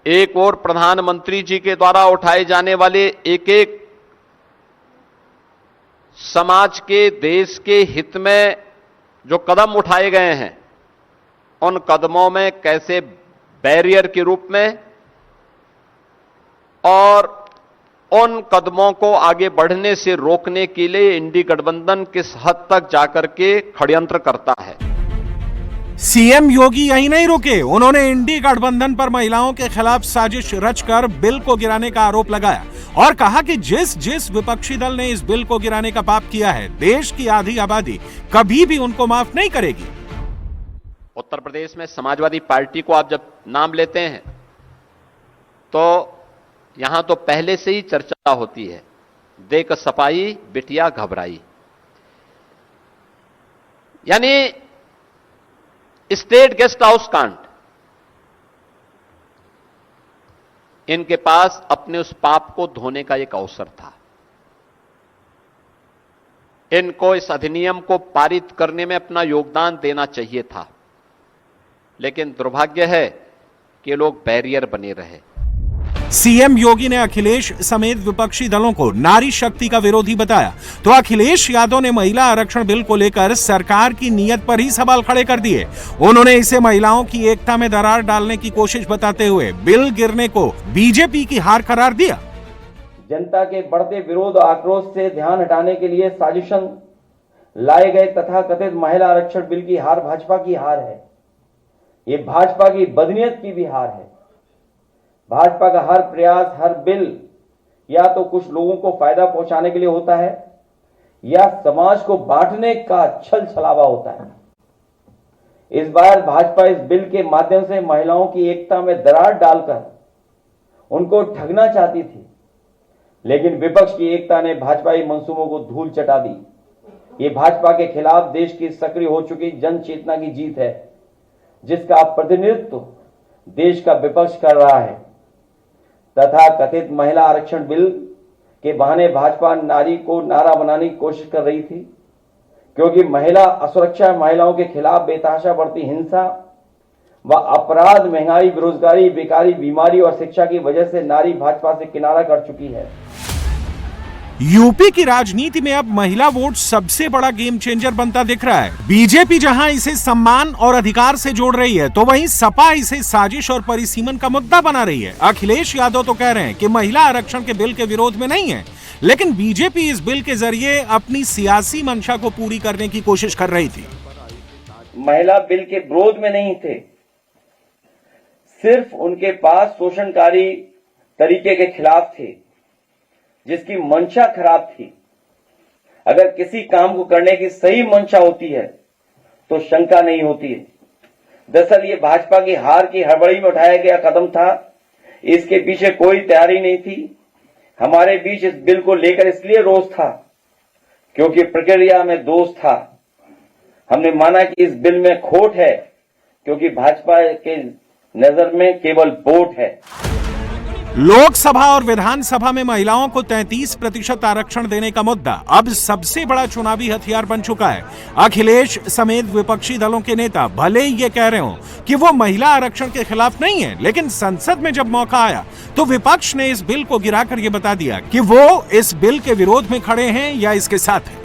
एक और प्रधानमंत्री जी के द्वारा उठाए जाने वाले एक एक समाज के, देश के हित में जो कदम उठाए गए हैं, उन कदमों में कैसे बैरियर के रूप में और उन कदमों को आगे बढ़ने से रोकने के लिए इंडी गठबंधन किस हद तक जाकर के षड्यंत्र करता है। सीएम योगी यही नहीं रुके, उन्होंने इंडी गठबंधन पर महिलाओं के खिलाफ साजिश रचकर बिल को गिराने का आरोप लगाया और कहा कि जिस जिस विपक्षी दल ने इस बिल को गिराने का पाप किया है, देश की आधी आबादी कभी भी उनको माफ नहीं करेगी। उत्तर प्रदेश में समाजवादी पार्टी को आप जब नाम लेते हैं तो यहां तो पहले से ही चर्चा होती है, देख सपाई बिटिया घबराई। यानी स्टेट गेस्ट हाउस कांड, इनके पास अपने उस पाप को धोने का एक अवसर था। इनको इस अधिनियम को पारित करने में अपना योगदान देना चाहिए था, लेकिन दुर्भाग्य है कि लोग बैरियर बने रहे। सीएम योगी ने अखिलेश समेत विपक्षी दलों को नारी शक्ति का विरोधी बताया तो अखिलेश यादव ने महिला आरक्षण बिल को लेकर सरकार की नीयत पर ही सवाल खड़े कर दिए। उन्होंने इसे महिलाओं की एकता में दरार डालने की कोशिश बताते हुए बिल गिरने को बीजेपी की हार करार दिया। जनता के बढ़ते विरोध आक्रोश से ध्यान हटाने के लिए साजिशन लाए गए तथा कथित महिला आरक्षण बिल की हार भाजपा की हार है। ये भाजपा की बदनीयत की भी हार है। भाजपा का हर प्रयास, हर बिल या तो कुछ लोगों को फायदा पहुंचाने के लिए होता है या समाज को बांटने का छल छलावा होता है। इस बार भाजपा इस बिल के माध्यम से महिलाओं की एकता में दरार डालकर उनको ठगना चाहती थी, लेकिन विपक्ष की एकता ने भाजपाई मंसूबों को धूल चटा दी। ये भाजपा के खिलाफ देश की सक्रिय हो चुकी जन चेतना की जीत है, जिसका प्रतिनिधित्व देश का विपक्ष कर रहा है तथा कथित महिला आरक्षण बिल के बहाने भाजपा नारी को नारा बनाने की कोशिश कर रही थी, क्योंकि महिला असुरक्षा, महिलाओं के खिलाफ बेतहाशा बढ़ती हिंसा व अपराध, महंगाई, बेरोजगारी, बेकारी, बीमारी और शिक्षा की वजह से नारी भाजपा से किनारा कर चुकी है। यूपी की राजनीति में अब महिला वोट सबसे बड़ा गेम चेंजर बनता दिख रहा है। बीजेपी जहां इसे सम्मान और अधिकार से जोड़ रही है, तो वहीं सपा इसे साजिश और परिसीमन का मुद्दा बना रही है। अखिलेश यादव तो कह रहे हैं कि महिला आरक्षण के बिल के विरोध में नहीं है, लेकिन बीजेपी इस बिल के जरिए अपनी सियासी मंशा को पूरी करने की कोशिश कर रही थी। महिला बिल के विरोध में नहीं थे, सिर्फ उनके पास शोषणकारी तरीके के खिलाफ थे, जिसकी मंशा खराब थी। अगर किसी काम को करने की सही मंशा होती है तो शंका नहीं होती है। दरअसल ये भाजपा की हार की हड़बड़ी में उठाया गया कदम था, इसके पीछे कोई तैयारी नहीं थी। हमारे बीच इस बिल को लेकर इसलिए रोष था क्योंकि प्रक्रिया में दोष था। हमने माना कि इस बिल में खोट है क्योंकि भाजपा के नजर में केवल वोट है। लोकसभा और विधानसभा में महिलाओं को 33% आरक्षण देने का मुद्दा अब सबसे बड़ा चुनावी हथियार बन चुका है। अखिलेश समेत विपक्षी दलों के नेता भले ही ये कह रहे हो कि वो महिला आरक्षण के खिलाफ नहीं है, लेकिन संसद में जब मौका आया तो विपक्ष ने इस बिल को गिराकर ये बता दिया कि वो इस बिल के विरोध में खड़े हैं या इसके साथ हैं।